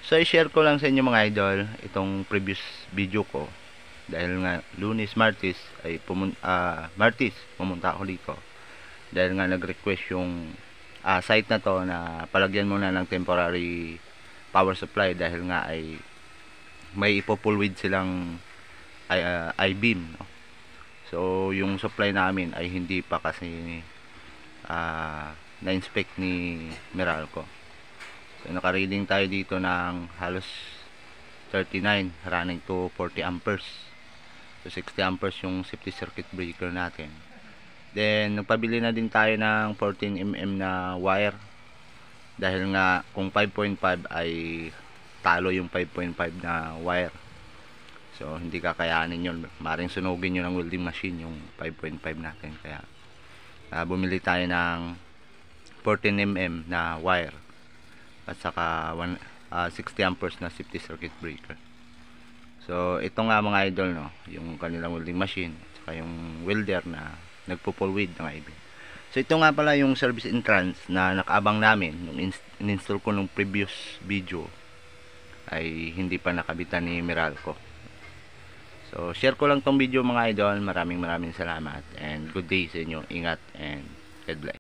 So i-share ko lang sa inyo mga idol itong previous video ko dahil nga Lunes, Martes ay Martes pumunta ako dito dahil nga nag-request yung site na to na palagyan muna ng temporary power supply dahil nga ay may ipo-pull width silang I-beam, no? So yung supply namin ay hindi pa kasi na-inspect ni Meralco. So naka-reading tayo dito ng halos 39 running to 40 amperes. So 60 amperes yung safety circuit breaker natin. Then nagpabili na din tayo ng 14mm na wire dahil nga kung 5.5 ay talo yung 5.5 na wire. So hindi kakayanin yun, maring sunugin yun ng welding machine yung 5.5 natin. Kaya bumili tayo ng 14mm na wire at saka 60 amperes na safety circuit breaker. So ito nga mga idol, no, yung kanilang welding machine at saka yung welder na nagpo-pull width ng I-beam. So ito nga pala yung service entrance na nakaabang namin nung in-install ko nung previous video ay hindi pa nakabitan ni Meralco. So share ko lang tong video mga idol. Maraming salamat and good day sa inyo. Ingat and God bless.